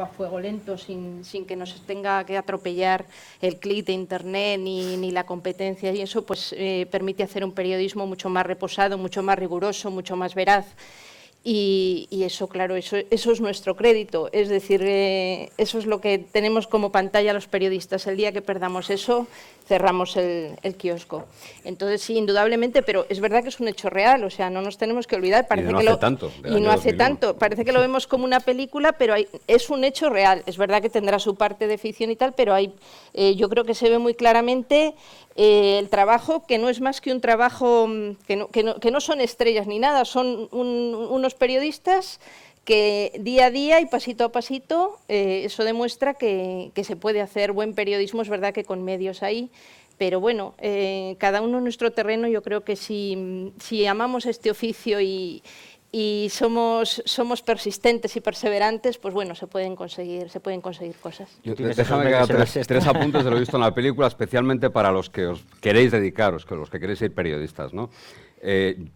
a fuego lento, sin que nos tenga que atropellar el clic de internet ni la competencia, y eso pues permite hacer un periodismo mucho más reposado, mucho más riguroso, mucho más veraz. Y eso, claro, eso es nuestro crédito, es decir, eso es lo que tenemos como pantalla los periodistas. El día que perdamos eso, cerramos el kiosco. Entonces, sí, indudablemente, pero es verdad que es un hecho real, o sea, no nos tenemos que olvidar. Parece no hace tanto, parece que lo vemos como una película, pero es un hecho real. Es verdad que tendrá su parte de ficción y tal, pero yo creo que se ve muy claramente el trabajo, que no es más que un trabajo, que no son estrellas ni nada, son unos periodistas que día a día y pasito a pasito, eso demuestra que se puede hacer buen periodismo. Es verdad que con medios ahí, pero bueno, cada uno en nuestro terreno. Yo creo que si amamos este oficio y somos persistentes y perseverantes, pues bueno, se pueden conseguir cosas. Déjame que haga tres apuntes de lo visto en la película, especialmente para los que os queréis dedicaros, los que queréis ser periodistas, ¿no?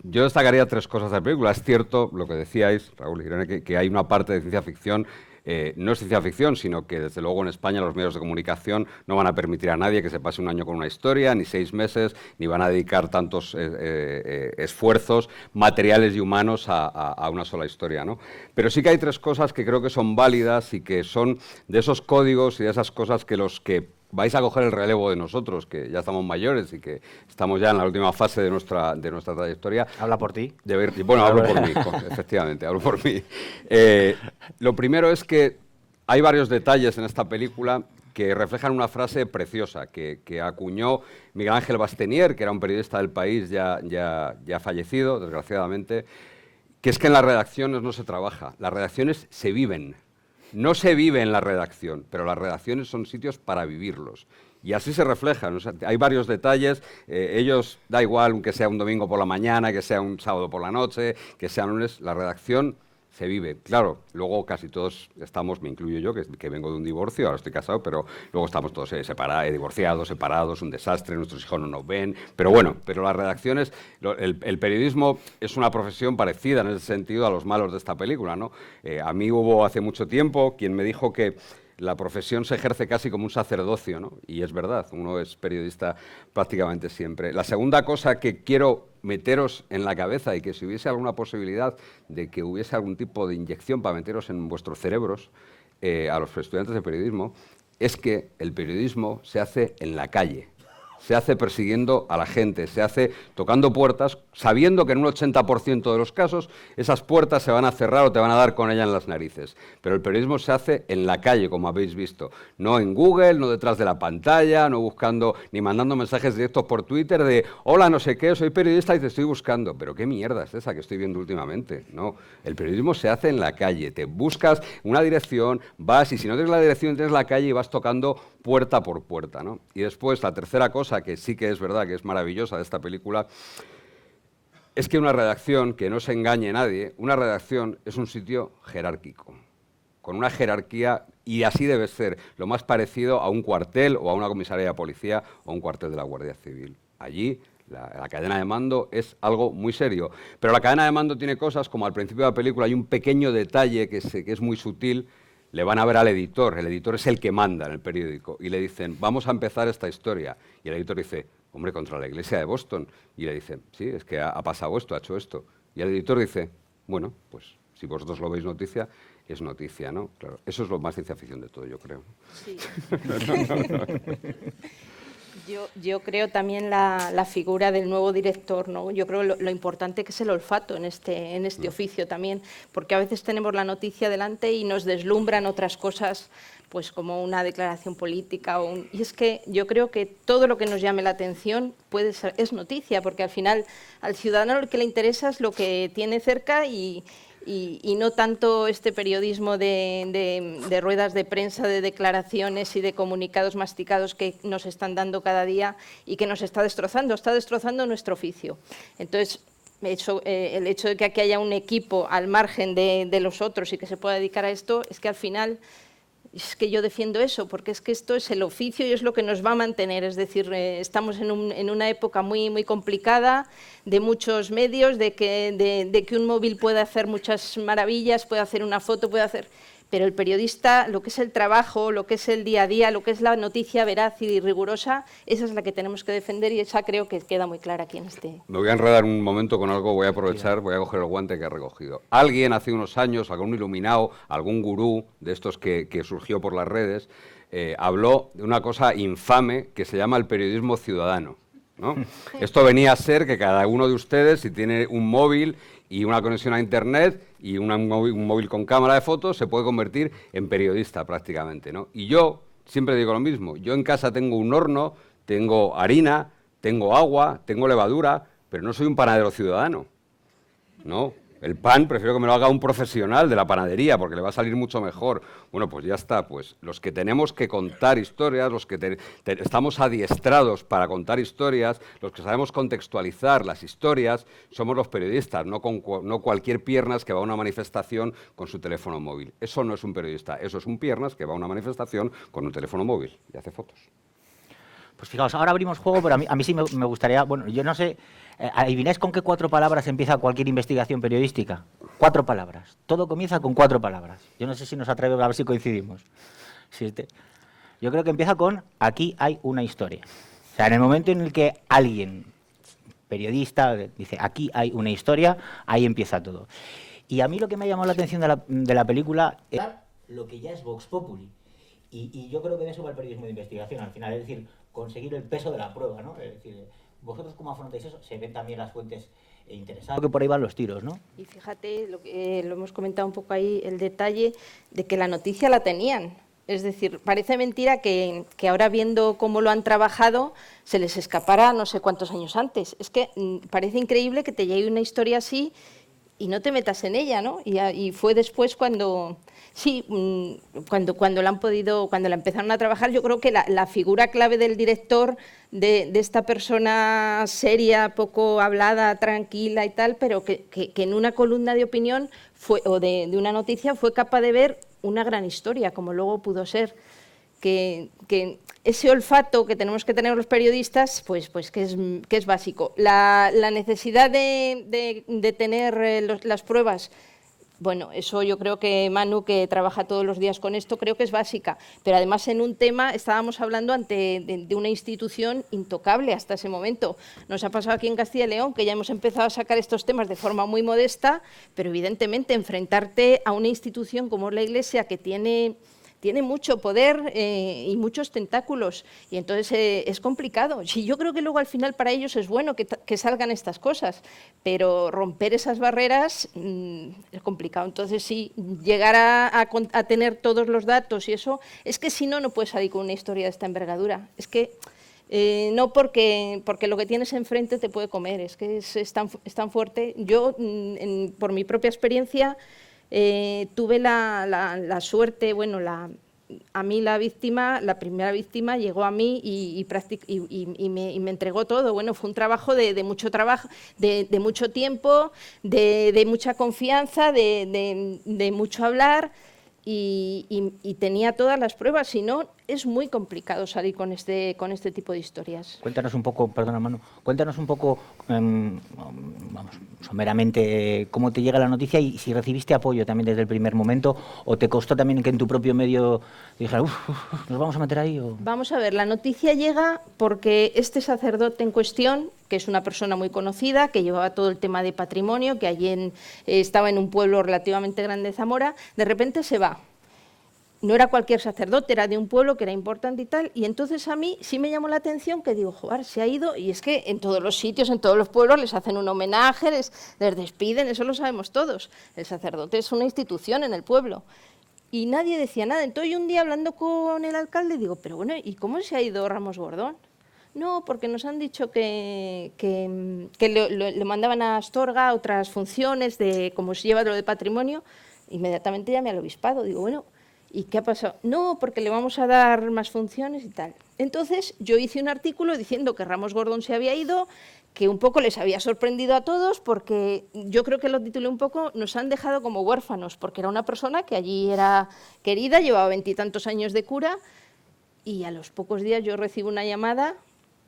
Yo destacaría tres cosas de la película. Es cierto lo que decíais, Raúl y Irene, que hay una parte de ciencia ficción. No es ciencia ficción, sino que desde luego en España los medios de comunicación no van a permitir a nadie que se pase un año con una historia, ni 6 meses, ni van a dedicar tantos esfuerzos materiales y humanos a una sola historia, ¿no? Pero sí que hay tres cosas que creo que son válidas y que son de esos códigos y de esas cosas que los que vais a coger el relevo de nosotros, que ya estamos mayores y que estamos ya en la última fase de nuestra trayectoria. ¿Habla por ti? Bueno, hablo por mí, efectivamente, hablo por mí. Lo primero es que hay varios detalles en esta película que reflejan una frase preciosa que acuñó Miguel Ángel Bastenier, que era un periodista del País ya fallecido, desgraciadamente, que es que en las redacciones no se trabaja, las redacciones se viven. No se vive en la redacción, pero las redacciones son sitios para vivirlos. Y así se reflejan. O sea, hay varios detalles. Ellos, da igual que sea un domingo por la mañana, que sea un sábado por la noche, que sea un lunes, la redacción se vive. Claro, luego casi todos estamos, me incluyo yo, que vengo de un divorcio, ahora estoy casado, pero luego estamos todos divorciados, separados, un desastre, nuestros hijos no nos ven. Pero bueno, las redacciones, el periodismo es una profesión parecida en ese sentido a los malos de esta película, ¿no? A mí hubo hace mucho tiempo quien me dijo que la profesión se ejerce casi como un sacerdocio, ¿no? Y es verdad, uno es periodista prácticamente siempre. La segunda cosa que quiero meteros en la cabeza, y que si hubiese alguna posibilidad de que hubiese algún tipo de inyección para meteros en vuestros cerebros, a los estudiantes de periodismo, es que el periodismo se hace en la calle. Se hace persiguiendo a la gente, se hace tocando puertas, sabiendo que en un 80% de los casos esas puertas se van a cerrar o te van a dar con ella en las narices. Pero el periodismo se hace en la calle, como habéis visto. No en Google, no detrás de la pantalla, no buscando ni mandando mensajes directos por Twitter de hola, no sé qué, soy periodista y te estoy buscando. Pero qué mierda es esa que estoy viendo últimamente. No, el periodismo se hace en la calle. Te buscas una dirección, vas y si no tienes la dirección, tienes la calle y vas tocando puerta por puerta, ¿no? Y después, la tercera cosa, que sí que es verdad que es maravillosa de esta película, es que una redacción, que no se engañe nadie, una redacción es un sitio jerárquico, con una jerarquía, y así debe ser, lo más parecido a un cuartel o a una comisaría de policía o a un cuartel de la Guardia Civil. Allí la cadena de mando es algo muy serio, pero la cadena de mando tiene cosas como al principio de la película hay un pequeño detalle que es muy sutil. Le van a ver al editor, el editor es el que manda en el periódico, y le dicen, vamos a empezar esta historia. Y el editor dice, hombre, contra la iglesia de Boston. Y le dicen, sí, es que ha pasado esto, ha hecho esto. Y el editor dice, bueno, pues si vosotros lo veis noticia, es noticia, ¿no? Claro, eso es lo más ciencia ficción de todo, yo creo. Sí. Yo creo también la figura del nuevo director, ¿no? Yo creo lo importante que es el olfato en este oficio también, porque a veces tenemos la noticia delante y nos deslumbran otras cosas, pues como una declaración política. Y es que yo creo que todo lo que nos llame la atención es noticia, porque al final al ciudadano lo que le interesa es lo que tiene cerca y no tanto este periodismo de ruedas de prensa, de declaraciones y de comunicados masticados que nos están dando cada día y que nos está destrozando nuestro oficio. Entonces, el hecho de que aquí haya un equipo al margen de los otros y que se pueda dedicar a esto, es que al final es que yo defiendo eso, porque es que esto es el oficio y es lo que nos va a mantener. Es decir, estamos en una época muy, muy complicada, de muchos medios, de que un móvil puede hacer muchas maravillas, puede hacer una foto, pero el periodista, lo que es el trabajo, lo que es el día a día, lo que es la noticia veraz y rigurosa, esa es la que tenemos que defender y esa creo que queda muy clara aquí en este. Me voy a enredar un momento con algo, voy a aprovechar, voy a coger el guante que he recogido. Alguien hace unos años, algún iluminado, algún gurú de estos que surgió por las redes, habló de una cosa infame que se llama el periodismo ciudadano, ¿no? Esto venía a ser que cada uno de ustedes, si tiene un móvil y una conexión a Internet y un móvil con cámara de fotos, se puede convertir en periodista prácticamente, ¿no? Y yo siempre digo lo mismo, yo en casa tengo un horno, tengo harina, tengo agua, tengo levadura, pero no soy un panadero ciudadano, ¿no? El pan prefiero que me lo haga un profesional de la panadería porque le va a salir mucho mejor. Bueno, pues ya está. Pues los que tenemos que contar historias, los que estamos adiestrados para contar historias, los que sabemos contextualizar las historias, somos los periodistas, no cualquier piernas que va a una manifestación con su teléfono móvil. Eso no es un periodista, eso es un piernas que va a una manifestación con un teléfono móvil y hace fotos. Pues fijaos, ahora abrimos juego, pero a mí sí me gustaría... Bueno, yo no sé, ¿adivináis con qué 4 palabras empieza cualquier investigación periodística? 4 palabras. Todo comienza con 4 palabras. Yo no sé si nos atreve a ver si coincidimos. Yo creo que empieza con aquí hay una historia. O sea, en el momento en el que alguien, periodista, dice aquí hay una historia, ahí empieza todo. Y a mí lo que me ha llamado la atención de la película es lo que ya es Vox Populi. Y yo creo que de eso va el periodismo de investigación al final, es decir, conseguir el peso de la prueba, ¿no? Es decir, vosotros cómo afrontáis eso, se ven también las fuentes interesantes. Creo que por ahí van los tiros, ¿no? Y fíjate, lo hemos comentado un poco ahí, el detalle de que la noticia la tenían. Es decir, parece mentira que ahora viendo cómo lo han trabajado se les escapara no sé cuántos años antes. Es que parece increíble que te llegue una historia así y no te metas en ella, ¿no? Y fue después cuando... Sí, cuando la empezaron a trabajar, yo creo que la figura clave del director, de esta persona seria, poco hablada, tranquila y tal, pero que en una columna de opinión o de una noticia fue capaz de ver una gran historia, como luego pudo ser. Que ese olfato que tenemos que tener los periodistas, pues que es básico. La necesidad de tener las pruebas. Bueno, eso yo creo que Manu, que trabaja todos los días con esto, creo que es básica. Pero además en un tema estábamos hablando de una institución intocable hasta ese momento. Nos ha pasado aquí en Castilla y León, que ya hemos empezado a sacar estos temas de forma muy modesta, pero evidentemente enfrentarte a una institución como la Iglesia, que tiene mucho poder y muchos tentáculos, y entonces es complicado. Sí, yo creo que luego al final para ellos es bueno que salgan estas cosas, pero romper esas barreras es complicado. Entonces sí, llegar a tener todos los datos y eso, es que si no, no puedes salir con una historia de esta envergadura. Es que no porque lo que tienes enfrente te puede comer, es que es tan fuerte. Yo, por mi propia experiencia, tuve la suerte, bueno, a mí la primera víctima llegó a mí y me entregó todo. Bueno, fue un trabajo de mucho trabajo, de mucho tiempo, de mucha confianza, de mucho hablar y tenía todas las pruebas. Si no, es muy complicado salir con este tipo de historias. Cuéntanos un poco, perdona Manu, cuéntanos un poco, vamos, someramente, cómo te llega la noticia y si recibiste apoyo también desde el primer momento o te costó también que en tu propio medio dijeras, ¿nos vamos a meter ahí? O... Vamos a ver, la noticia llega porque este sacerdote en cuestión, que es una persona muy conocida, que llevaba todo el tema de patrimonio, que allí estaba en un pueblo relativamente grande de Zamora, de repente se va. No era cualquier sacerdote, era de un pueblo que era importante y tal, y entonces a mí sí me llamó la atención que digo, joder, se ha ido, y es que en todos los sitios, en todos los pueblos les hacen un homenaje, les despiden, eso lo sabemos todos. El sacerdote es una institución en el pueblo. Y nadie decía nada. Entonces yo un día hablando con el alcalde digo, pero bueno, ¿y cómo se ha ido Ramos Gordón? No, porque nos han dicho que le mandaban a Astorga otras funciones, como se lleva lo de patrimonio. Inmediatamente llamé al obispado, digo, bueno, ¿y qué ha pasado? No, porque le vamos a dar más funciones y tal. Entonces yo hice un artículo diciendo que Ramos Gordón se había ido, que un poco les había sorprendido a todos, porque yo creo que lo titulé un poco, nos han dejado como huérfanos, porque era una persona que allí era querida, llevaba 20 y tantos años de cura, y a los pocos días yo recibo una llamada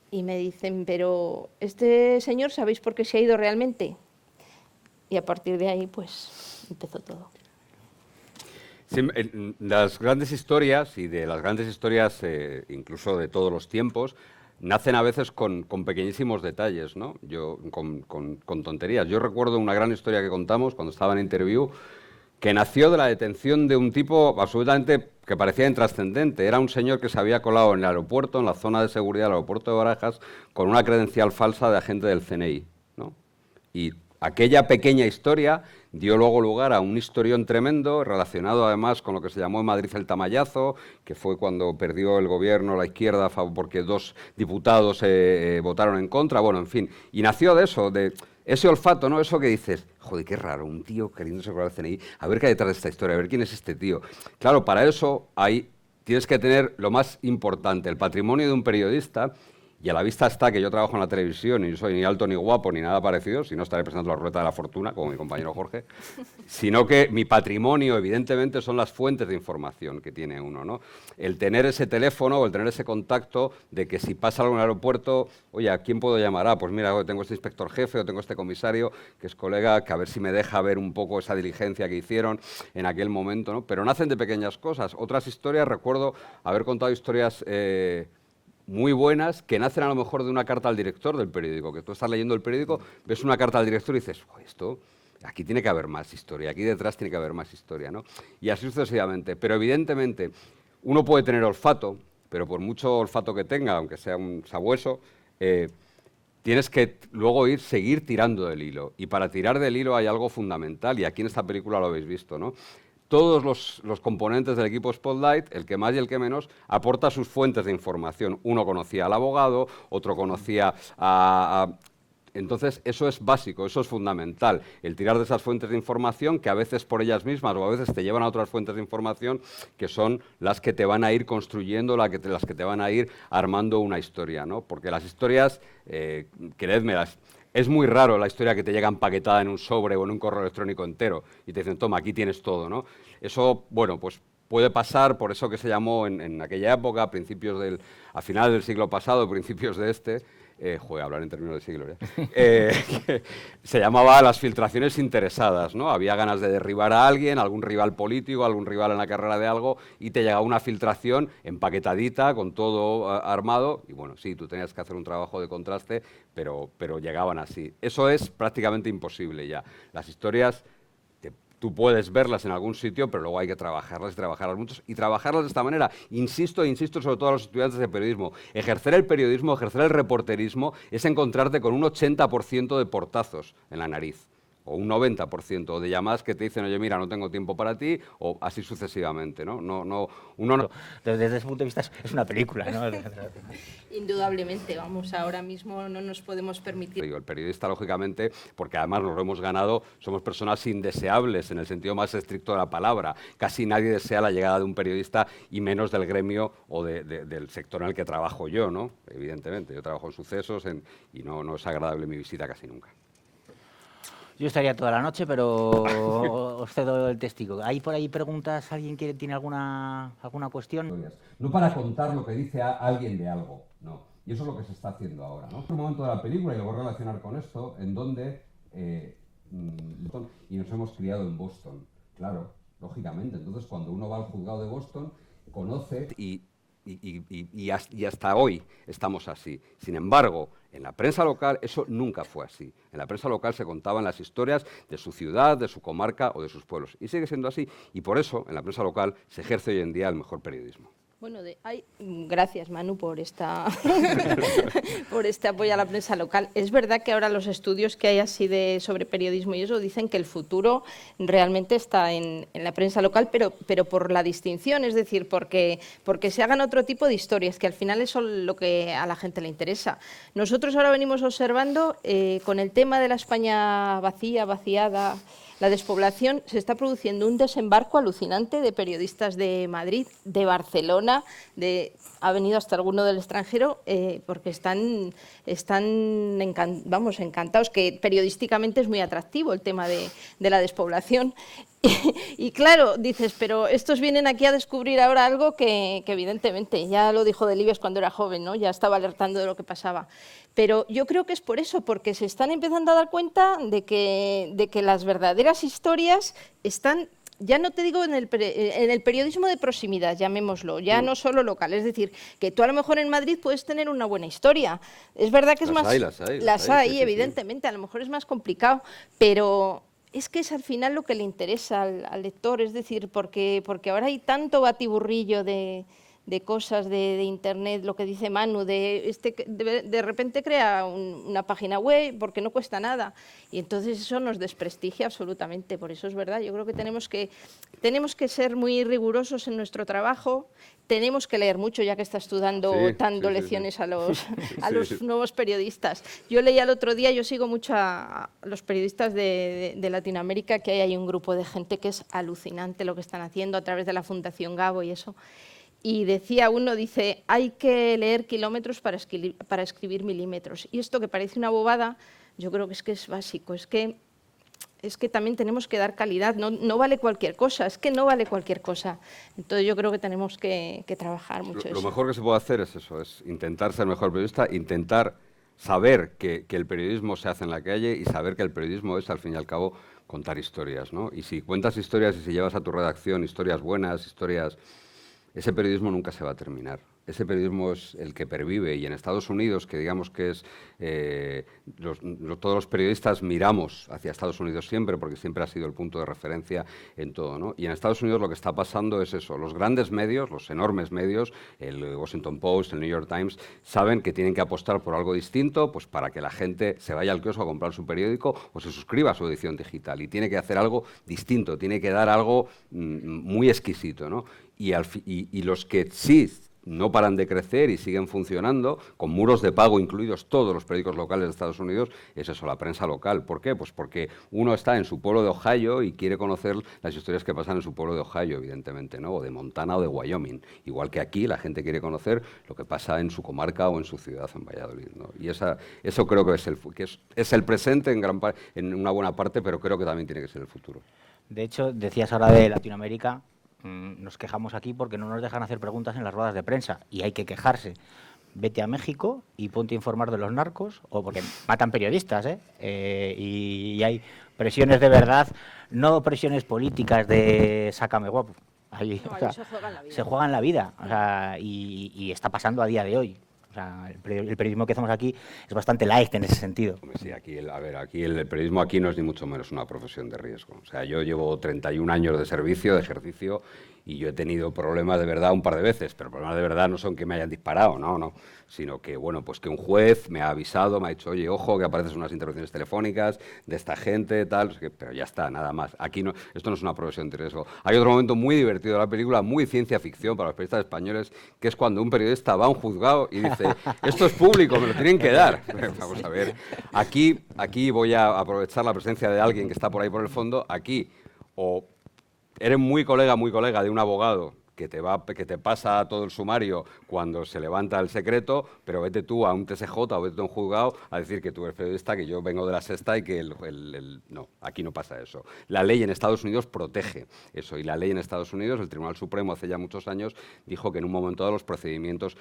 y me dicen, pero este señor, ¿sabéis por qué se ha ido realmente? Y a partir de ahí, pues, empezó todo. Sí, las grandes historias, y de las grandes historias incluso de todos los tiempos, nacen a veces con pequeñísimos detalles, ¿no? Con tonterías. Yo recuerdo una gran historia que contamos cuando estaba en Interview, que nació de la detención de un tipo absolutamente que parecía intrascendente. Era un señor que se había colado en el aeropuerto, en la zona de seguridad del aeropuerto de Barajas, con una credencial falsa de agente del CNI, ¿no? Y aquella pequeña historia dio luego lugar a un historión tremendo, relacionado además con lo que se llamó en Madrid el tamallazo, que fue cuando perdió el gobierno la izquierda porque 2 diputados votaron en contra, bueno, en fin. Y nació de eso, de ese olfato, ¿no? Eso que dices, joder, qué raro, un tío queriéndose colar el CNI, a ver qué hay detrás de esta historia, a ver quién es este tío. Claro, para eso tienes que tener lo más importante, el patrimonio de un periodista. Y a la vista está que yo trabajo en la televisión y no soy ni alto ni guapo ni nada parecido, si no estaré presentando la ruleta de la fortuna, como mi compañero Jorge, sino que mi patrimonio, evidentemente, son las fuentes de información que tiene uno, ¿no? El tener ese teléfono o el tener ese contacto de que si pasa algo en el aeropuerto, oye, ¿a quién puedo llamar? Ah, pues mira, tengo este inspector jefe o tengo este comisario que es colega, que a ver si me deja ver un poco esa diligencia que hicieron en aquel momento, ¿no? Pero nacen de pequeñas cosas. Otras historias, recuerdo haber contado historias muy buenas que nacen a lo mejor de una carta al director del periódico, que tú estás leyendo el periódico, ves una carta al director y dices, esto, aquí tiene que haber más historia, aquí detrás tiene que haber más historia, ¿no? Y así sucesivamente. Pero evidentemente uno puede tener olfato, pero por mucho olfato que tenga, aunque sea un sabueso, tienes que luego seguir tirando del hilo. Y para tirar del hilo hay algo fundamental, y aquí en esta película lo habéis visto, ¿no? Todos los componentes del equipo Spotlight, el que más y el que menos, aporta sus fuentes de información. Uno conocía al abogado, otro conocía Entonces, eso es básico, eso es fundamental, el tirar de esas fuentes de información que a veces por ellas mismas o a veces te llevan a otras fuentes de información que son las que te van a ir construyendo, las que te van a ir armando una historia, ¿no? Porque las historias, creedmelas, es muy raro la historia que te llega empaquetada en un sobre o en un correo electrónico entero y te dicen, toma, aquí tienes todo, ¿no? Eso, bueno, pues puede pasar, por eso que se llamó en aquella época, a finales del siglo pasado, principios de este, hablar en términos de siglo ya, se llamaba las filtraciones interesadas, ¿no? Había ganas de derribar a alguien, algún rival político, algún rival en la carrera de algo, y te llegaba una filtración empaquetadita, con todo armado, y bueno, sí, tú tenías que hacer un trabajo de contraste, pero llegaban así. Eso es prácticamente imposible ya. Las historias tú puedes verlas en algún sitio, pero luego hay que trabajarlas y trabajarlas mucho. Y trabajarlas de esta manera, insisto sobre todo a los estudiantes de periodismo, ejercer el periodismo, ejercer el reporterismo, es encontrarte con un 80% de portazos en la nariz, o un 90% de llamadas que te dicen, oye, mira, no tengo tiempo para ti, o así sucesivamente, ¿no? Uno no. Desde ese punto de vista es una película, ¿no? Indudablemente, vamos, ahora mismo no nos podemos permitir. El periodista, lógicamente, porque además nos lo hemos ganado, somos personas indeseables en el sentido más estricto de la palabra. Casi nadie desea la llegada de un periodista y menos del gremio o del sector en el que trabajo yo, ¿no? Evidentemente, yo trabajo en sucesos y no es agradable mi visita casi nunca. Yo estaría toda la noche, pero os cedo el testigo. ¿Hay por ahí preguntas? ¿Alguien tiene alguna cuestión? No para contar lo que dice alguien de algo, no. Y eso es lo que se está haciendo ahora, ¿no? Un momento de la película, y lo voy a relacionar con esto, en donde y nos hemos criado en Boston, claro, lógicamente. Entonces, cuando uno va al juzgado de Boston, conoce y hasta hoy estamos así. Sin embargo, en la prensa local eso nunca fue así. En la prensa local se contaban las historias de su ciudad, de su comarca o de sus pueblos. Y sigue siendo así. Y por eso, en la prensa local, se ejerce hoy en día el mejor periodismo. Bueno, gracias, Manu, por por este apoyo a la prensa local. Es verdad que ahora los estudios que hay así sobre periodismo y eso dicen que el futuro realmente está en la prensa local, pero por la distinción, es decir, porque se hagan otro tipo de historias, que al final eso es lo que a la gente le interesa. Nosotros ahora venimos observando con el tema de la España vaciada, la despoblación, se está produciendo un desembarco alucinante de periodistas de Madrid, de Barcelona, ha venido hasta alguno del extranjero, porque están encantados, que periodísticamente es muy atractivo el tema de la despoblación. Y claro, dices, pero estos vienen aquí a descubrir ahora algo que evidentemente, ya lo dijo Delibes cuando era joven, ¿no? Ya estaba alertando de lo que pasaba. Pero yo creo que es por eso, porque se están empezando a dar cuenta de que las verdaderas historias están ya no te digo en el periodismo de proximidad, llamémoslo, ya no solo local, es decir, que tú a lo mejor en Madrid puedes tener una buena historia. Es verdad que es más... Las hay, sí, evidentemente, sí. A lo mejor es más complicado, pero es que es al final lo que le interesa al lector, es decir, porque ahora hay tanto batiburrillo de cosas de Internet, lo que dice Manu, de repente crea una página web porque no cuesta nada y entonces eso nos desprestigia absolutamente, por eso es verdad, yo creo que tenemos que ser muy rigurosos en nuestro trabajo, tenemos que leer mucho ya que estás tú dando lecciones a los nuevos periodistas. Yo leía el otro día, yo sigo mucho a los periodistas de Latinoamérica, que hay un grupo de gente que es alucinante lo que están haciendo a través de la Fundación Gabo y eso. Y decía uno, dice, hay que leer kilómetros para escribir milímetros. Y esto que parece una bobada, yo creo que es básico, es que también tenemos que dar calidad, no vale cualquier cosa, es que no vale cualquier cosa. Entonces yo creo que tenemos que trabajar mucho eso. Lo mejor que se puede hacer es eso, es intentar ser mejor periodista, intentar saber que el periodismo se hace en la calle y saber que el periodismo es, al fin y al cabo, contar historias, ¿no? Y si cuentas historias y si llevas a tu redacción historias buenas, historias... Ese periodismo nunca se va a terminar. Ese periodismo es el que pervive y en Estados Unidos, que digamos que es... todos los periodistas miramos hacia Estados Unidos siempre porque siempre ha sido el punto de referencia en todo, ¿no? Y en Estados Unidos lo que está pasando es eso. Los grandes medios, los enormes medios, el Washington Post, el New York Times, saben que tienen que apostar por algo distinto pues para que la gente se vaya al kiosco a comprar su periódico o se suscriba a su edición digital. Y tiene que hacer algo distinto, tiene que dar algo muy exquisito, ¿no? Y los que sí no paran de crecer y siguen funcionando, con muros de pago incluidos todos los periódicos locales de Estados Unidos, es eso, la prensa local. ¿Por qué? Pues porque uno está en su pueblo de Ohio y quiere conocer las historias que pasan en su pueblo de Ohio, evidentemente, ¿no? O de Montana o de Wyoming. Igual que aquí la gente quiere conocer lo que pasa en su comarca o en su ciudad, en Valladolid, ¿no? Y eso creo que es el presente en una buena parte, pero creo que también tiene que ser el futuro. De hecho, decías ahora de Latinoamérica, nos quejamos aquí porque no nos dejan hacer preguntas en las ruedas de prensa y hay que quejarse. Vete a México y ponte a informar de los narcos, o porque matan periodistas, y hay presiones de verdad, no presiones políticas de sácame guapo. Ahí, no, o sea, se juegan la vida, o sea, y está pasando a día de hoy. O sea, el periodismo que hacemos aquí es bastante light en ese sentido. Hombre, sí, aquí el periodismo aquí no es ni mucho menos una profesión de riesgo. O sea, yo llevo 31 años de servicio, de ejercicio, y yo he tenido problemas de verdad un par de veces, pero problemas de verdad no son que me hayan disparado, no, sino que, bueno, pues que un juez me ha avisado, me ha dicho, oye, ojo, que aparecen unas intervenciones telefónicas de esta gente, tal, pero ya está, nada más. Aquí no, esto no es una profesión de riesgo. Hay otro momento muy divertido de la película, muy ciencia ficción para los periodistas españoles, que es cuando un periodista va a un juzgado y dice, esto es público, me lo tienen que dar. Vamos a ver, aquí voy a aprovechar la presencia de alguien que está por ahí por el fondo, aquí, o eres muy colega de un abogado que te pasa todo el sumario cuando se levanta el secreto, pero vete tú a un TSJ o vete a un juzgado a decir que tú eres periodista, que yo vengo de la Sexta y que no, aquí no pasa eso. La ley en Estados Unidos protege eso, y la ley en Estados Unidos, el Tribunal Supremo hace ya muchos años, dijo que en un momento dado los procedimientos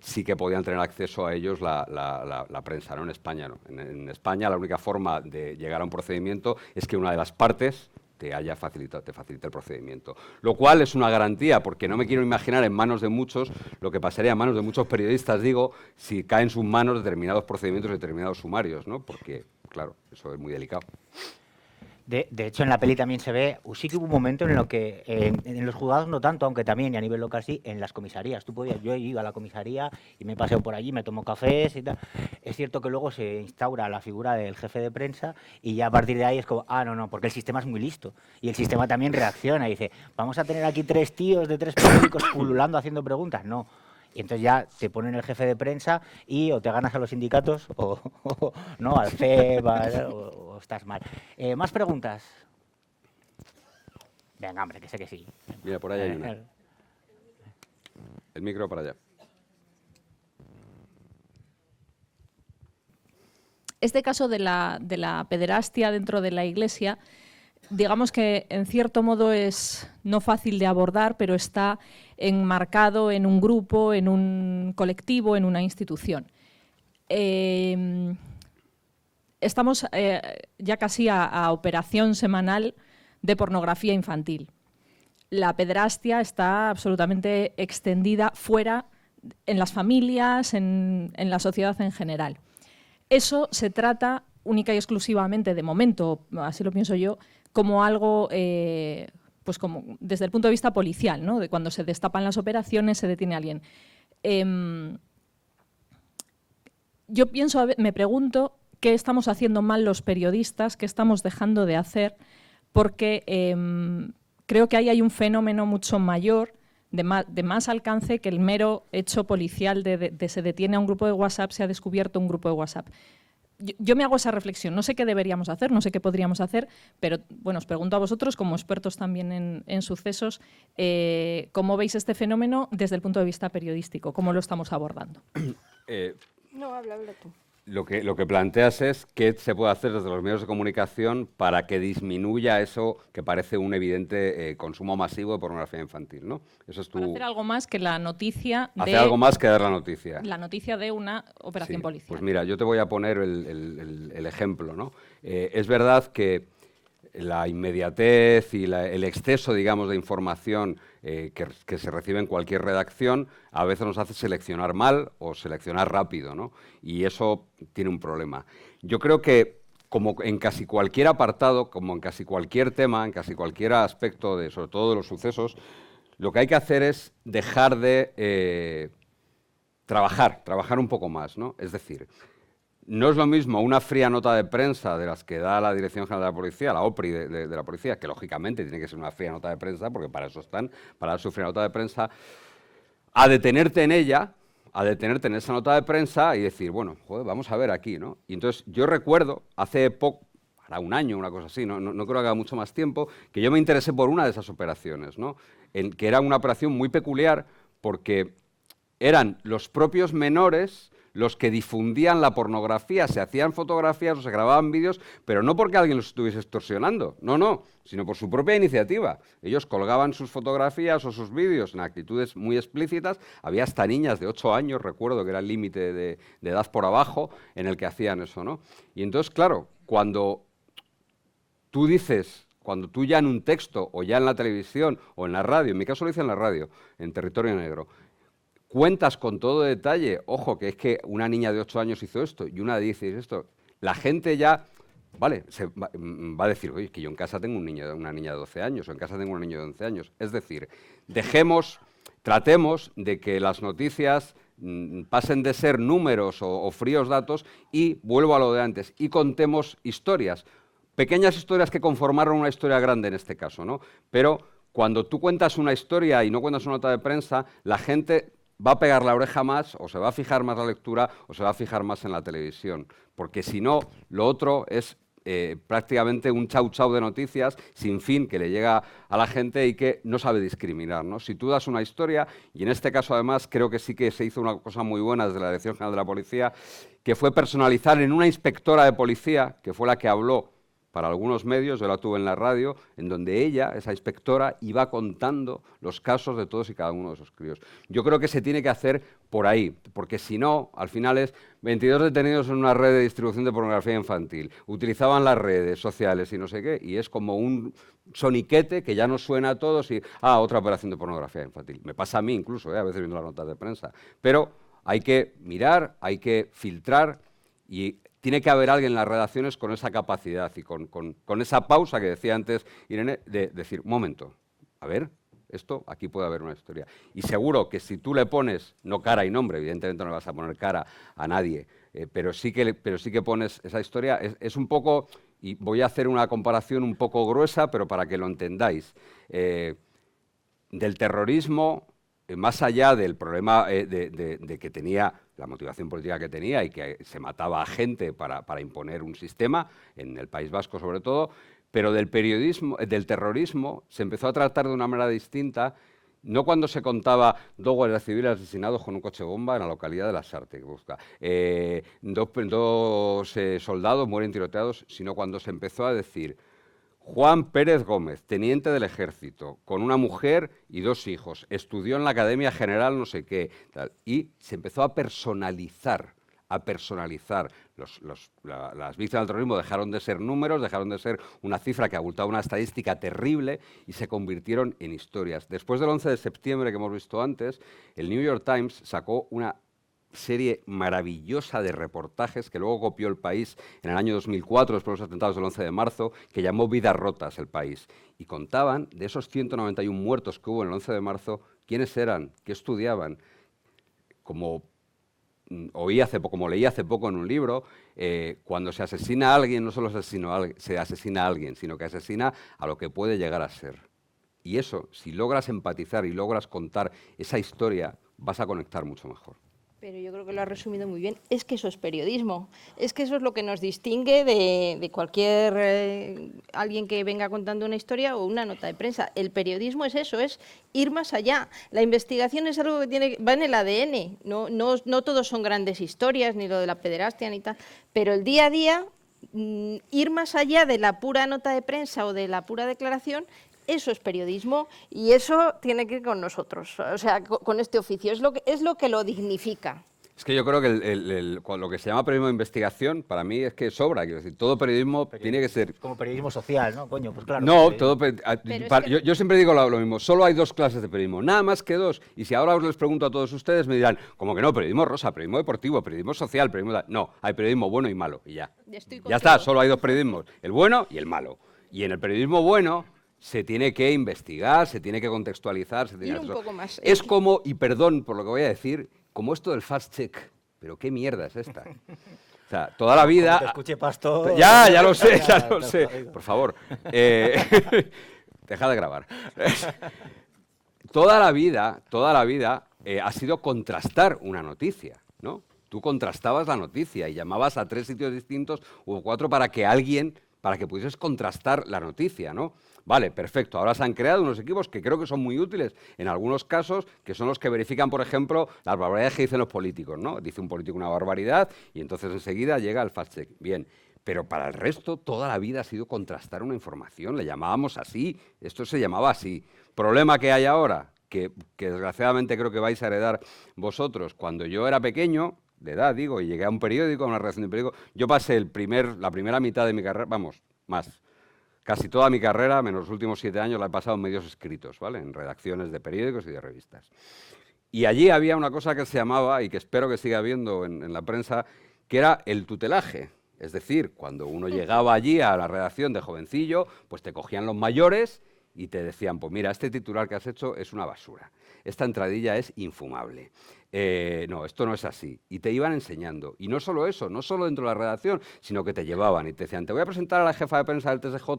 sí que podían tener acceso a ellos la prensa, no en España, no. En España la única forma de llegar a un procedimiento es que una de las partes te facilita el procedimiento. Lo cual es una garantía, porque no me quiero imaginar en manos de muchos lo que pasaría en manos de muchos periodistas, digo, si caen en sus manos determinados procedimientos, determinados sumarios, ¿no? Porque, claro, eso es muy delicado. De hecho, en la peli también se ve, sí que hubo un momento en lo que, en los juzgados no tanto, aunque también, y a nivel local sí, en las comisarías. Yo he ido a la comisaría y me paseo por allí, me tomo cafés y tal. Es cierto que luego se instaura la figura del jefe de prensa y ya a partir de ahí es como, no, porque el sistema es muy listo. Y el sistema también reacciona y dice, vamos a tener aquí 3 tíos de 3 periódicos pululando haciendo preguntas. No. Y entonces ya te ponen el jefe de prensa y o te ganas a los sindicatos o no, al CEP, o estás mal. ¿Más preguntas? Venga, hombre, que sé que sí. Mira, por allá hay una. El micro para allá. Este caso de la pederastia dentro de la Iglesia, digamos que en cierto modo es no fácil de abordar, pero está enmarcado en un grupo, en un colectivo, en una institución. Estamos ya casi a operación semanal de pornografía infantil. La pederastia está absolutamente extendida fuera, en las familias, en la sociedad en general. Eso se trata única y exclusivamente, de momento, así lo pienso yo, como algo, pues como desde el punto de vista policial, ¿no? De cuando se destapan las operaciones, se detiene a alguien. Yo pienso, me pregunto qué estamos haciendo mal los periodistas, qué estamos dejando de hacer, porque creo que ahí hay un fenómeno mucho mayor, de más alcance que el mero hecho policial de se detiene a un grupo de WhatsApp, se ha descubierto un grupo de WhatsApp. Yo me hago esa reflexión, no sé qué deberíamos hacer, no sé qué podríamos hacer, pero bueno, os pregunto a vosotros, como expertos también en sucesos, ¿cómo veis este fenómeno desde el punto de vista periodístico? ¿Cómo lo estamos abordando? No, habla tú. Lo que planteas es qué se puede hacer desde los medios de comunicación para que disminuya eso que parece un evidente consumo masivo de pornografía infantil, ¿no? Eso es Para hacer algo más que la noticia de... Hacer algo más que dar la noticia. La noticia de una operación policial. Pues mira, yo te voy a poner el ejemplo, ¿no? Es verdad que la inmediatez y el exceso, digamos, de información que se recibe en cualquier redacción a veces nos hace seleccionar mal o seleccionar rápido, ¿no? Y eso tiene un problema. Yo creo que, como en casi cualquier apartado, como en casi cualquier tema, en casi cualquier aspecto, sobre todo de los sucesos, lo que hay que hacer es dejar de trabajar un poco más, ¿no? Es decir, no es lo mismo una fría nota de prensa de las que da la Dirección General de la Policía, la OPRI de la Policía, que lógicamente tiene que ser una fría nota de prensa, porque para eso están, para dar su fría nota de prensa, a detenerte en ella, a detenerte en esa nota de prensa y decir, bueno, joder, vamos a ver aquí, ¿no? Y entonces yo recuerdo, hace poco, hará un año, una cosa así, no creo que haga mucho más tiempo, que yo me interesé por una de esas operaciones, ¿no? Que era una operación muy peculiar porque eran los propios menores los que difundían la pornografía, se hacían fotografías o se grababan vídeos, pero no porque alguien los estuviese extorsionando, no, sino por su propia iniciativa. Ellos colgaban sus fotografías o sus vídeos en actitudes muy explícitas. Había hasta niñas de 8 años, recuerdo que era el límite de edad por abajo, en el que hacían eso, ¿no? Y entonces, claro, cuando tú dices, cuando tú ya en un texto o ya en la televisión o en la radio, en mi caso lo hice en la radio, en Territorio Negro, cuentas con todo detalle, ojo, que es que una niña de 8 años hizo esto y una de 10 hizo esto, la gente ya, vale, va a decir, oye, que yo en casa tengo una niña de 12 años o en casa tengo un niño de 11 años. Es decir, tratemos de que las noticias pasen de ser números o fríos datos y, vuelvo a lo de antes, y contemos historias, pequeñas historias que conformaron una historia grande en este caso, ¿no? Pero cuando tú cuentas una historia y no cuentas una nota de prensa, la gente va a pegar la oreja más, o se va a fijar más la lectura, o se va a fijar más en la televisión. Porque si no, lo otro es prácticamente un chau-chau de noticias sin fin que le llega a la gente y que no sabe discriminar, ¿no? Si tú das una historia, y en este caso además creo que sí que se hizo una cosa muy buena desde la Dirección General de la Policía, que fue personalizar en una inspectora de policía, que fue la que habló para algunos medios, yo la tuve en la radio, en donde ella, esa inspectora, iba contando los casos de todos y cada uno de esos críos. Yo creo que se tiene que hacer por ahí, porque si no, al final es 22 detenidos en una red de distribución de pornografía infantil, utilizaban las redes sociales y no sé qué, y es como un soniquete que ya nos suena a todos y, otra operación de pornografía infantil. Me pasa a mí incluso, a veces viendo las notas de prensa. Pero hay que mirar, hay que filtrar y tiene que haber alguien en las redacciones con esa capacidad y con esa pausa que decía antes Irene, de decir, un momento, a ver, aquí puede haber una historia. Y seguro que si tú le pones, no cara y nombre, evidentemente no le vas a poner cara a nadie, pero sí que pones esa historia, es un poco, y voy a hacer una comparación un poco gruesa, pero para que lo entendáis, del terrorismo, más allá del problema de que tenía la motivación política que tenía y que se mataba a gente para imponer un sistema, en el País Vasco sobre todo, pero del terrorismo se empezó a tratar de una manera distinta, no cuando se contaba 2 guardias civiles asesinados con un coche bomba en la localidad de La Sarte, que busca, 2 soldados mueren tiroteados, sino cuando se empezó a decir Juan Pérez Gómez, teniente del Ejército, con una mujer y 2 hijos, estudió en la Academia General no sé qué, tal, y se empezó a personalizar a personalizar. Las víctimas del terrorismo dejaron de ser números, dejaron de ser una cifra que abultaba una estadística terrible y se convirtieron en historias. Después del 11 de septiembre que hemos visto antes, el New York Times sacó una serie maravillosa de reportajes que luego copió El País en el año 2004, después de los atentados del 11 de marzo, que llamó Vidas Rotas El País. Y contaban, de esos 191 muertos que hubo en el 11 de marzo, quiénes eran, qué estudiaban. Como leí hace poco en un libro, cuando se asesina a alguien, no solo se asesina a alguien, sino que asesina a lo que puede llegar a ser. Y eso, si logras empatizar y logras contar esa historia, vas a conectar mucho mejor. Pero yo creo que lo has resumido muy bien. Es que eso es periodismo. Es que eso es lo que nos distingue de cualquier alguien que venga contando una historia o una nota de prensa. El periodismo es eso, es ir más allá. La investigación es algo que va en el ADN. No todos son grandes historias, ni lo de la pederastia, ni tal. Pero el día a día, ir más allá de la pura nota de prensa o de la pura declaración, eso es periodismo y eso tiene que ir con nosotros, o sea, con este oficio, es lo que lo dignifica. Es que yo creo que lo que se llama periodismo de investigación, para mí es que sobra. Quiero decir, todo periodismo tiene que ser... Como periodismo social, ¿no? Coño, pues claro. No, yo siempre digo lo mismo, solo hay dos clases de periodismo, nada más que dos. Y si ahora os les pregunto a todos ustedes, me dirán, como que no, periodismo rosa, periodismo deportivo, periodismo social, periodismo... No, hay periodismo bueno y malo, y ya. Ya está, solo hay dos periodismos, el bueno y el malo. Y en el periodismo bueno... se tiene que investigar, se tiene que contextualizar, se tiene que... un poco más. Es como, y perdón por lo que voy a decir, como esto del fast check. Pero qué mierda es esta. O sea, toda la vida... Como te escuche Pastor... Ya lo sé, ya lo sé. Por favor. Deja de grabar. Toda la vida ha sido contrastar una noticia, ¿no? Tú contrastabas la noticia y llamabas a 3 sitios distintos o 4 para que pudieses contrastar la noticia, ¿no? Vale, perfecto. Ahora se han creado unos equipos que creo que son muy útiles en algunos casos, que son los que verifican, por ejemplo, las barbaridades que dicen los políticos, ¿no? Dice un político una barbaridad y entonces enseguida llega el fact-check. Bien, pero para el resto toda la vida ha sido contrastar una información, le llamábamos así, esto se llamaba así. ¿Problema que hay ahora? Que desgraciadamente creo que vais a heredar vosotros. Cuando yo era pequeño, de edad digo, y llegué a un periódico, a una redacción de un periódico, yo pasé la primera mitad de mi carrera, vamos, más... Casi toda mi carrera, menos los últimos 7 años, la he pasado en medios escritos, ¿vale? En redacciones de periódicos y de revistas. Y allí había una cosa que se llamaba, y que espero que siga habiendo en la prensa, que era el tutelaje. Es decir, cuando uno llegaba allí a la redacción de jovencillo, pues te cogían los mayores y te decían, pues mira, este titular que has hecho es una basura, esta entradilla es infumable. No, esto no es así. Y te iban enseñando. Y no solo eso, no solo dentro de la redacción, sino que te llevaban y te decían, te voy a presentar a la jefa de prensa del TSJ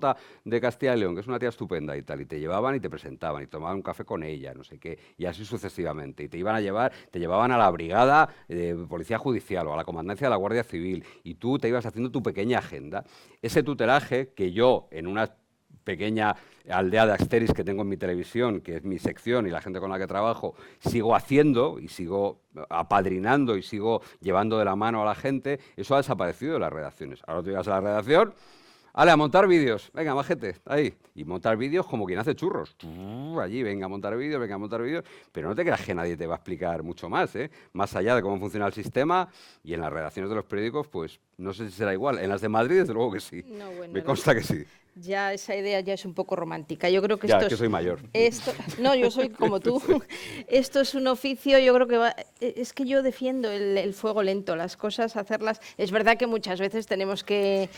de Castilla y León, que es una tía estupenda y tal. Y te llevaban y te presentaban y tomaban un café con ella, no sé qué, y así sucesivamente. Y te llevaban a la brigada de policía judicial o a la comandancia de la Guardia Civil. Y tú te ibas haciendo tu pequeña agenda. Ese tutelaje que yo, en una pequeña aldea de Asteris que tengo en mi televisión, que es mi sección y la gente con la que trabajo, sigo haciendo y sigo apadrinando y sigo llevando de la mano a la gente, eso ha desaparecido de las redacciones. Ahora tú llegas a la redacción, a montar vídeos, venga, majete, ahí. Y montar vídeos como quien hace churros. Allí, venga a montar vídeos, pero no te creas que nadie te va a explicar mucho más, ¿eh? Más allá de cómo funciona el sistema, y en las redacciones de los periódicos, pues no sé si será igual. En las de Madrid, desde luego que sí. No, bueno, me consta que sí. Ya esa idea ya es un poco romántica. Yo creo que ya, que soy mayor. No, yo soy como tú. Esto es un oficio, yo creo que es que yo defiendo el fuego lento, las cosas, hacerlas. Es verdad que muchas veces tenemos que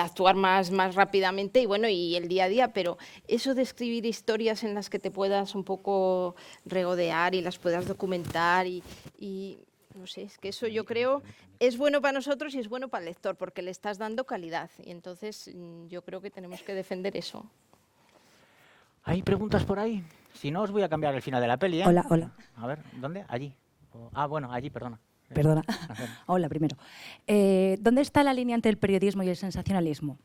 actuar más rápidamente y bueno, y el día a día, pero eso de escribir historias en las que te puedas un poco regodear y las puedas documentar y no sé, es que eso yo creo es bueno para nosotros y es bueno para el lector porque le estás dando calidad y entonces yo creo que tenemos que defender eso. ¿Hay preguntas por ahí? Si no, os voy a cambiar el final de la peli, ¿eh? Hola, hola. A ver, ¿dónde? Allí. Bueno, allí, perdona. Perdona. Hola, primero. ¿Dónde está la línea entre el periodismo y el sensacionalismo?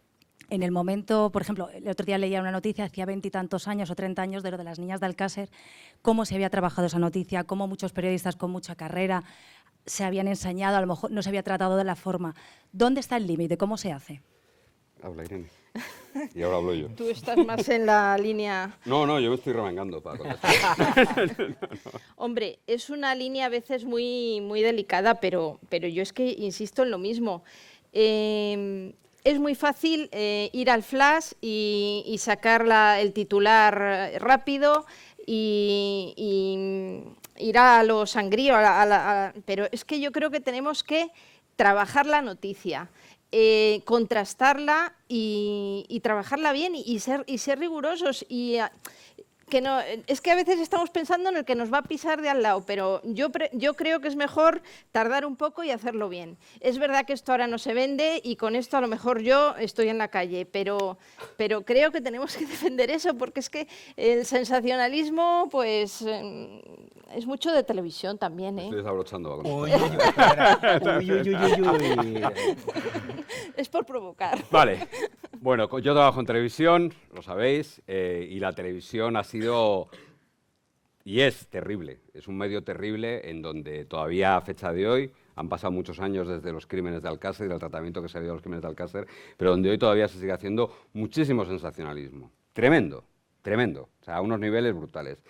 En el momento, por ejemplo, el otro día leía una noticia, hacía 20 y tantos años o 30 años, de lo de las niñas de Alcácer, cómo se había trabajado esa noticia, cómo muchos periodistas con mucha carrera se habían ensañado, a lo mejor no se había tratado de la forma. ¿Dónde está el límite? ¿Cómo se hace? Habla, Irene. Y ahora hablo yo. Tú estás más en la línea... No, yo me estoy remangando para contestar. Hombre, es una línea a veces muy, muy delicada, pero yo es que insisto en lo mismo. Es muy fácil ir al flash y sacar el titular rápido y ir a lo sangrío, pero es que yo creo que tenemos que trabajar la noticia, contrastarla y trabajarla bien y ser rigurosos. Es que a veces estamos pensando en el que nos va a pisar de al lado, pero yo creo que es mejor tardar un poco y hacerlo bien. Es verdad que esto ahora no se vende y con esto a lo mejor yo estoy en la calle, pero creo que tenemos que defender eso, porque es que el sensacionalismo pues es mucho de televisión también, ¿eh? Estoy desabrochando. Uy, Es por provocar. Vale. Bueno, yo trabajo en televisión, lo sabéis, y la televisión ha sido y es terrible. Es un medio terrible en donde todavía a fecha de hoy, han pasado muchos años desde los crímenes de Alcácer y del tratamiento que se ha dio a los crímenes de Alcácer, pero donde hoy todavía se sigue haciendo muchísimo sensacionalismo. Tremendo, tremendo. O sea, a unos niveles brutales.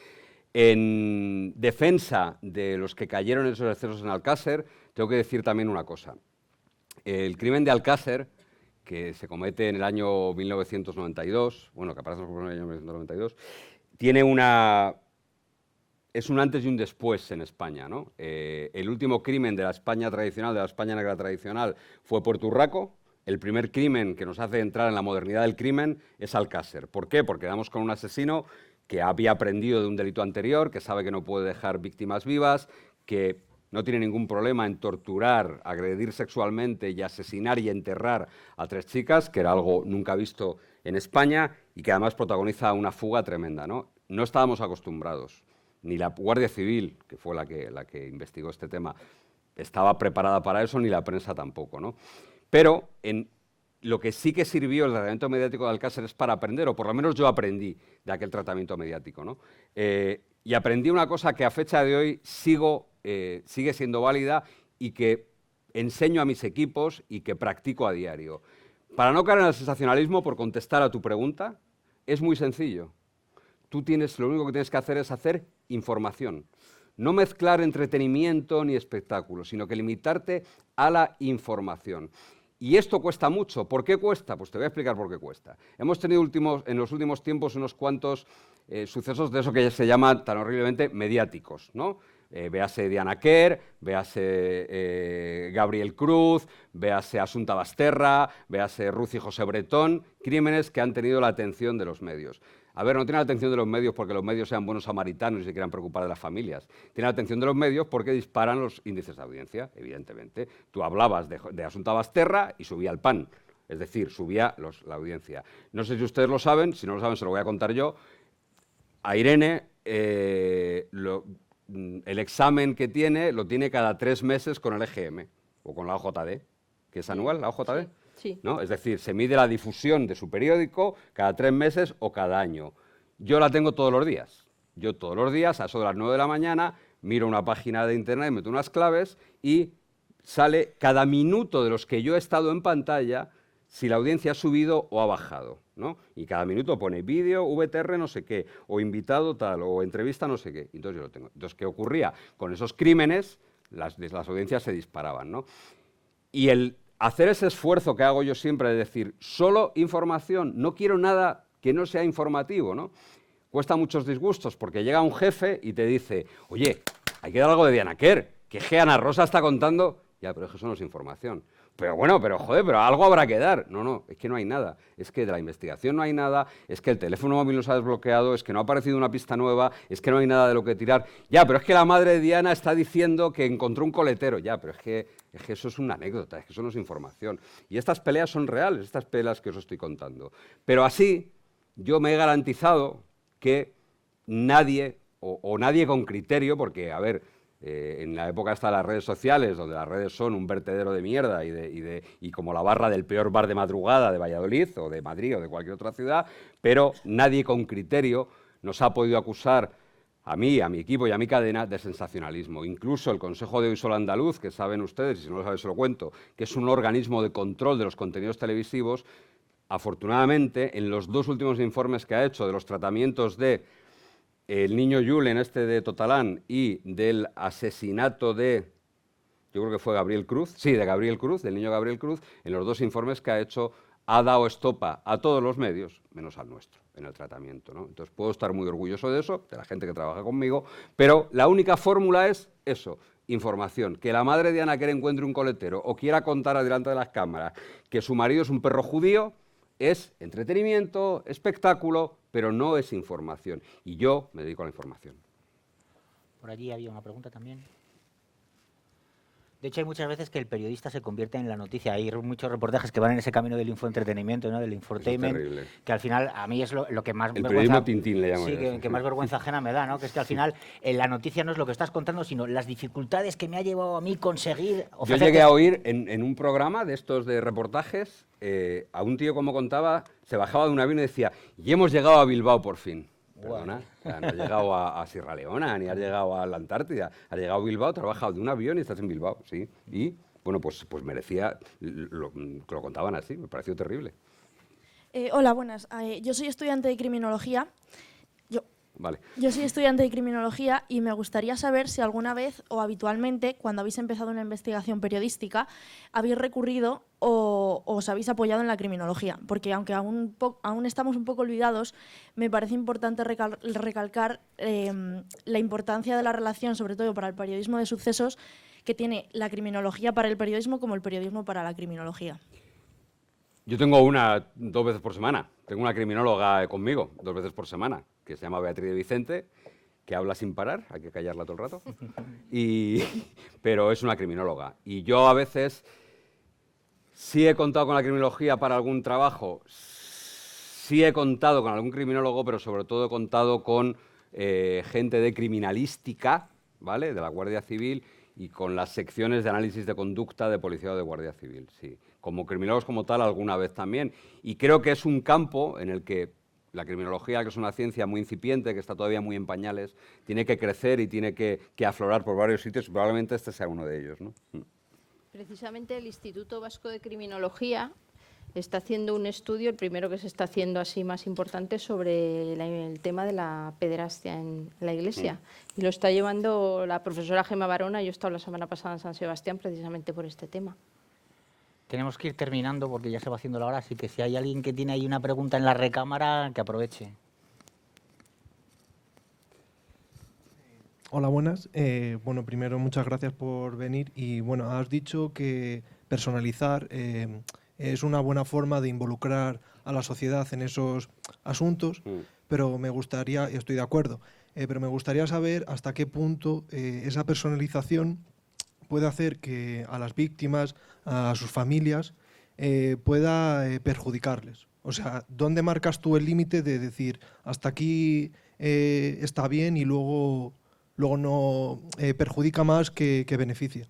En defensa de los que cayeron en esos excesos en Alcácer, tengo que decir también una cosa. El crimen de Alcácer, que se comete en el año 1992, bueno, que aparece en el año 1992, es un antes y un después en España, ¿no? El último crimen de la España tradicional, de la España negra tradicional, fue Puerto Urraco. El primer crimen que nos hace entrar en la modernidad del crimen es Alcácer. ¿Por qué? Porque damos con un asesino que había aprendido de un delito anterior, que sabe que no puede dejar víctimas vivas, que no tiene ningún problema en torturar, agredir sexualmente y asesinar y enterrar a 3 chicas, que era algo nunca visto en España, y que además protagoniza una fuga tremenda, ¿no? No estábamos acostumbrados, ni la Guardia Civil, que fue la que investigó este tema, estaba preparada para eso, ni la prensa tampoco, ¿no? Pero lo que sí que sirvió el tratamiento mediático de Alcácer es para aprender, o por lo menos yo aprendí de aquel tratamiento mediático, ¿no? Y aprendí una cosa que a fecha de hoy sigue siendo válida y que enseño a mis equipos y que practico a diario. Para no caer en el sensacionalismo, por contestar a tu pregunta, es muy sencillo. Lo único que tienes que hacer es hacer información. No mezclar entretenimiento ni espectáculo, sino que limitarte a la información. Y esto cuesta mucho. ¿Por qué cuesta? Pues te voy a explicar por qué cuesta. Hemos tenido en los últimos tiempos unos cuantos sucesos de eso que se llaman tan horriblemente mediáticos, ¿no? Véase Diana Quer, véase Gabriel Cruz, véase Asunta Basterra, véase Ruth y José Bretón, crímenes que han tenido la atención de los medios. A ver, no tiene la atención de los medios porque los medios sean buenos samaritanos y se quieran preocupar de las familias. Tiene la atención de los medios porque disparan los índices de audiencia, evidentemente. Tú hablabas de Asunta Basterra y subía el pan, es decir, subía la audiencia. No sé si ustedes lo saben, si no lo saben se lo voy a contar yo. A Irene, el examen que tiene lo tiene cada 3 meses con el EGM o con la OJD, que es anual, la OJD. Sí. ¿No? Es decir, se mide la difusión de su periódico cada 3 meses o cada año. Yo la tengo todos los días. Yo todos los días, a eso de las 9 de la mañana, miro una página de internet, meto unas claves y sale cada minuto de los que yo he estado en pantalla si la audiencia ha subido o ha bajado, ¿no? Y cada minuto pone vídeo, VTR no sé qué, o invitado tal, o entrevista no sé qué. Entonces yo lo tengo. Entonces, ¿qué ocurría? Con esos crímenes, las audiencias se disparaban, ¿no? Y el hacer ese esfuerzo que hago yo siempre de decir, solo información, no quiero nada que no sea informativo, ¿no? Cuesta muchos disgustos porque llega un jefe y te dice, oye, hay que dar algo de Diana Quer, que Ana Rosa está contando. Ya, pero eso no es información. Pero bueno, pero joder, pero algo habrá que dar. No, es que no hay nada. Es que de la investigación no hay nada, es que el teléfono móvil nos ha desbloqueado, es que no ha aparecido una pista nueva, es que no hay nada de lo que tirar. Ya, pero es que la madre de Diana está diciendo que encontró un coletero. Ya, pero es que eso es una anécdota, es que eso no es información. Y estas peleas son reales, estas peleas que os estoy contando. Pero así, yo me he garantizado que nadie, o nadie con criterio, porque, a ver, en la época de las redes sociales, donde las redes son un vertedero de mierda y como la barra del peor bar de madrugada de Valladolid o de Madrid o de cualquier otra ciudad, pero nadie con criterio nos ha podido acusar a mí, a mi equipo y a mi cadena de sensacionalismo. Incluso el Consejo de Audiovisual Andaluz, que saben ustedes, y si no lo saben se lo cuento, que es un organismo de control de los contenidos televisivos, afortunadamente, en los 2 últimos informes que ha hecho de los tratamientos de el niño Julen, de Totalán, y del asesinato de, yo creo que fue Gabriel Cruz, sí, de Gabriel Cruz, del niño Gabriel Cruz, en los 2 informes que ha hecho, ha dado estopa a todos los medios, menos al nuestro, en el tratamiento, ¿no? Entonces puedo estar muy orgulloso de eso, de la gente que trabaja conmigo, pero la única fórmula es eso, información. Que la madre de Ana Quer encuentre un coletero o quiera contar delante de las cámaras que su marido es un perro judío, es entretenimiento, espectáculo, pero no es información. Y yo me dedico a la información. Por allí había una pregunta también. De hecho, hay muchas veces que el periodista se convierte en la noticia. Hay muchos reportajes que van en ese camino del infoentretenimiento, ¿no? Del infotainment, que al final a mí es lo que más el vergüenza... periodismo Tintín le llamo sí, yo, que más vergüenza ajena me da, ¿no? Que es que al final la noticia no es lo que estás contando, sino las dificultades que me ha llevado a mí conseguir... Yo llegué a oír en un programa de estos de reportajes a un tío, como contaba, se bajaba de un avión y decía, y hemos llegado a Bilbao por fin. Perdona, no has llegado a Sierra Leona, ni has llegado a la Antártida, has llegado a Bilbao, te has bajado de un avión y estás en Bilbao, sí. Y, bueno, pues merecía, lo contaban así, me pareció terrible. Hola, buenas. Yo soy estudiante de criminología. Yo soy estudiante de criminología y me gustaría saber si alguna vez o habitualmente, cuando habéis empezado una investigación periodística, habéis recurrido o os habéis apoyado en la criminología. Porque aunque aún estamos un poco olvidados, me parece importante recalcar la importancia de la relación, sobre todo para el periodismo de sucesos, que tiene la criminología para el periodismo como el periodismo para la criminología. Yo tengo 2 veces por semana. Tengo una criminóloga conmigo, 2 veces por semana, que se llama Beatriz de Vicente, que habla sin parar, hay que callarla todo el rato, pero es una criminóloga. Y yo a veces sí he contado con la criminología para algún trabajo, sí he contado con algún criminólogo, pero sobre todo he contado con gente de criminalística, ¿vale?, de la Guardia Civil, y con las secciones de análisis de conducta de Policía o de Guardia Civil, sí. Como criminólogos como tal alguna vez también. Y creo que es un campo en el que la criminología, que es una ciencia muy incipiente, que está todavía muy en pañales, tiene que crecer y tiene que aflorar por varios sitios, y probablemente este sea uno de ellos, ¿no? Precisamente el Instituto Vasco de Criminología está haciendo un estudio, el primero que se está haciendo así más importante, sobre el tema de la pederastia en la Iglesia. Y lo está llevando la profesora Gemma Barona. Yo he estado la semana pasada en San Sebastián precisamente por este tema. Tenemos que ir terminando porque ya se va haciendo la hora, así que si hay alguien que tiene ahí una pregunta en la recámara, que aproveche. Hola, buenas. Bueno, primero, muchas gracias por venir. Y bueno, has dicho que personalizar es una buena forma de involucrar a la sociedad en esos asuntos, pero me gustaría, y estoy de acuerdo, pero me gustaría saber hasta qué punto esa personalización puede hacer que a las víctimas, a sus familias, pueda perjudicarles. O sea, ¿dónde marcas tú el límite de decir hasta aquí está bien y luego no perjudica más que beneficia?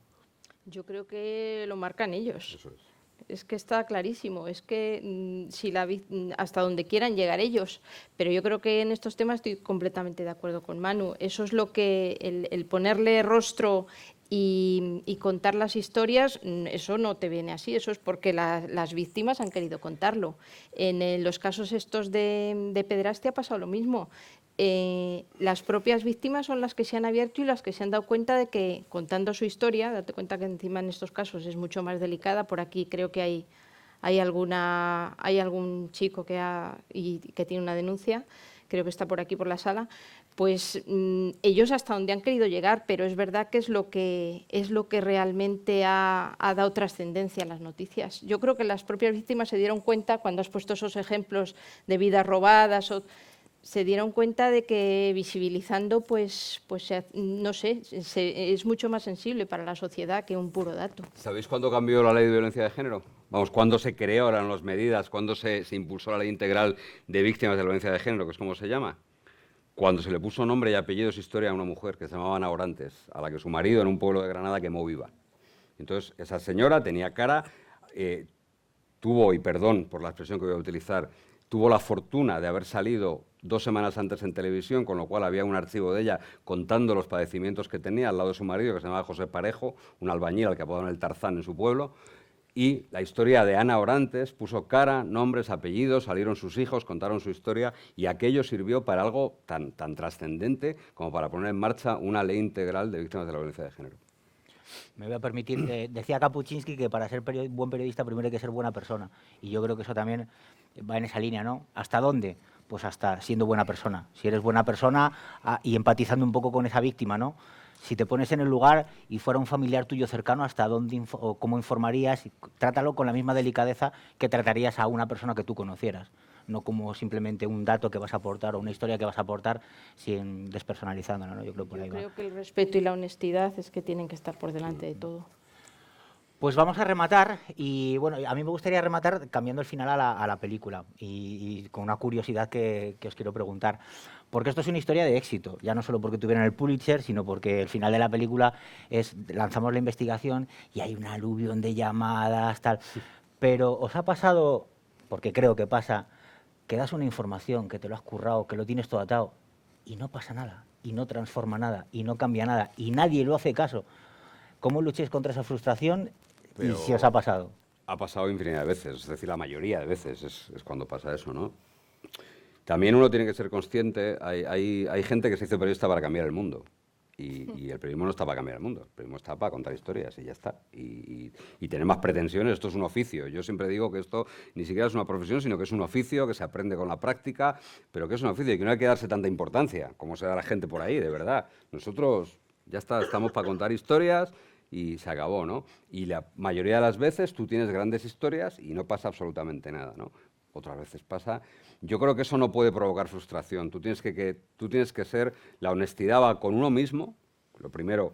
Yo creo que lo marcan ellos. Eso es. Es que está clarísimo, es que hasta donde quieran llegar ellos, pero yo creo que en estos temas estoy completamente de acuerdo con Manu. Eso es lo que, el ponerle rostro y contar las historias, eso no te viene así, eso es porque las víctimas han querido contarlo. En los casos estos de pederastia ha pasado lo mismo. Las propias víctimas son las que se han abierto y las que se han dado cuenta de que, contando su historia, date cuenta que encima en estos casos es mucho más delicada. Por aquí creo que hay algún chico que tiene una denuncia, creo que está por aquí por la sala. Pues ellos hasta donde han querido llegar, pero es verdad que es lo que realmente ha dado trascendencia a las noticias. Yo creo que las propias víctimas se dieron cuenta, cuando has puesto esos ejemplos de vidas robadas, se dieron cuenta de que visibilizando, pues no sé, es mucho más sensible para la sociedad que un puro dato. ¿Sabéis cuándo cambió la ley de violencia de género? Vamos, ¿cuándo se creó, eran las medidas, cuándo se impulsó la ley integral de víctimas de la violencia de género, que es como se llama? Cuando se le puso nombre y apellidos historia a una mujer que se llamaba Ana Orantes, a la que su marido en un pueblo de Granada quemó viva. Entonces, esa señora tenía cara, tuvo, y perdón por la expresión que voy a utilizar, tuvo la fortuna de haber salido 2 semanas antes en televisión, con lo cual había un archivo de ella contando los padecimientos que tenía al lado de su marido, que se llamaba José Parejo, un albañil al que apodaban el Tarzán en su pueblo, Y la historia de Ana Orantes puso cara, nombres, apellidos, salieron sus hijos, contaron su historia y aquello sirvió para algo tan trascendente como para poner en marcha una ley integral de víctimas de la violencia de género. Me voy a permitir, decía Kapuczynski que para ser buen periodista primero hay que ser buena persona. Y yo creo que eso también va en esa línea, ¿no? ¿Hasta dónde? Pues hasta siendo buena persona. Si eres buena persona y empatizando un poco con esa víctima, ¿no? Si te pones en el lugar y fuera un familiar tuyo cercano, ¿hasta dónde o cómo informarías? Trátalo con la misma delicadeza que tratarías a una persona que tú conocieras. No como simplemente un dato que vas a aportar o una historia que vas a aportar sin despersonalizándola, ¿no? Yo creo que el respeto y la honestidad es que tienen que estar por delante de todo. Pues vamos a rematar y bueno, a mí me gustaría rematar cambiando el final a la película y con una curiosidad que os quiero preguntar. Porque esto es una historia de éxito, ya no solo porque tuvieron el Pulitzer, sino porque el final de la película es lanzamos la investigación y hay un aluvión de llamadas, tal. Pero ¿os ha pasado, porque creo que pasa, que das una información, que te lo has currado, que lo tienes todo atado y no pasa nada, y no transforma nada, y no cambia nada, y nadie lo hace caso? ¿Cómo lucháis contra esa frustración y si os ha pasado? Ha pasado infinidad de veces, es decir, la mayoría de veces es cuando pasa eso, ¿no? También uno tiene que ser consciente, hay gente que se hizo periodista para cambiar el mundo y el periodismo no está para cambiar el mundo, el periodismo está para contar historias y ya está. Y tener más pretensiones, esto es un oficio. Yo siempre digo que esto ni siquiera es una profesión, sino que es un oficio que se aprende con la práctica, pero que es un oficio y que no hay que darse tanta importancia como se da a la gente por ahí, de verdad. Nosotros ya está, estamos para contar historias y se acabó, ¿no? Y la mayoría de las veces tú tienes grandes historias y no pasa absolutamente nada, ¿no? Otras veces pasa. Yo creo que eso no puede provocar frustración. Tú tienes que ser, la honestidad va con uno mismo. Lo primero,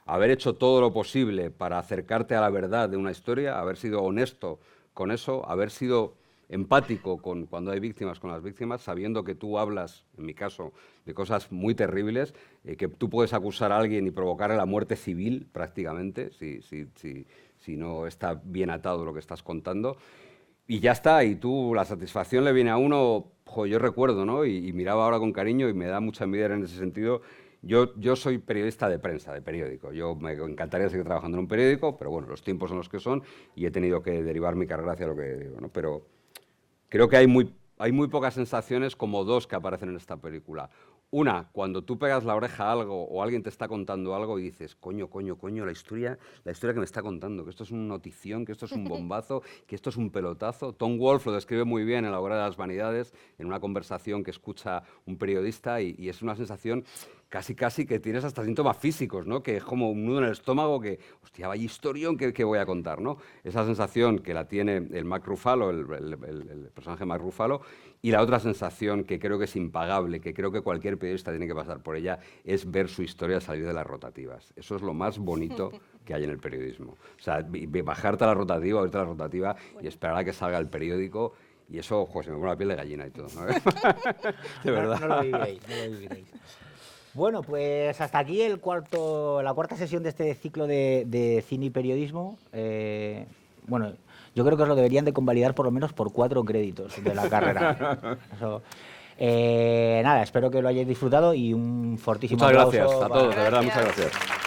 haber hecho todo lo posible para acercarte a la verdad de una historia, haber sido honesto con eso, haber sido empático cuando hay víctimas con las víctimas, sabiendo que tú hablas, en mi caso, de cosas muy terribles, que tú puedes acusar a alguien y provocarle la muerte civil prácticamente, si no está bien atado lo que estás contando. Y ya está, y tú, la satisfacción le viene a uno, yo recuerdo, ¿no? Y miraba ahora con cariño y me da mucha envidia en ese sentido. Yo soy periodista de prensa, de periódico. Yo me encantaría seguir trabajando en un periódico, pero bueno, los tiempos son los que son y he tenido que derivar mi carrera hacia lo que digo, ¿no? Pero creo que hay muy pocas sensaciones como dos que aparecen en esta película. Una, cuando tú pegas la oreja a algo o alguien te está contando algo y dices, coño, la historia que me está contando, que esto es una notición, que esto es un bombazo, que esto es un pelotazo. Tom Wolfe lo describe muy bien en La Hora de las Vanidades, en una conversación que escucha un periodista y es una sensación casi que tienes hasta síntomas físicos, ¿no? Que es como un nudo en el estómago que, hostia, vaya historión que voy a contar, ¿no? Esa sensación que la tiene el Mark Ruffalo, el personaje Mark Ruffalo, y la otra sensación que creo que es impagable, que creo que cualquier periodista tiene que pasar por ella, es ver su historia salir de las rotativas. Eso es lo más bonito que hay en el periodismo. O sea, bajarte a la rotativa, verte a la rotativa y esperar a que salga el periódico. Y eso, se me pone la piel de gallina y todo, ¿no? De verdad. No lo viviréis. Bueno, pues hasta aquí la cuarta sesión de este ciclo de cine y periodismo. Bueno, yo creo que os lo deberían de convalidar por lo menos por 4 créditos de la carrera. Eso, nada, espero que lo hayáis disfrutado y un fortísimo aplauso. Muchas gracias a todos, de verdad, muchas gracias.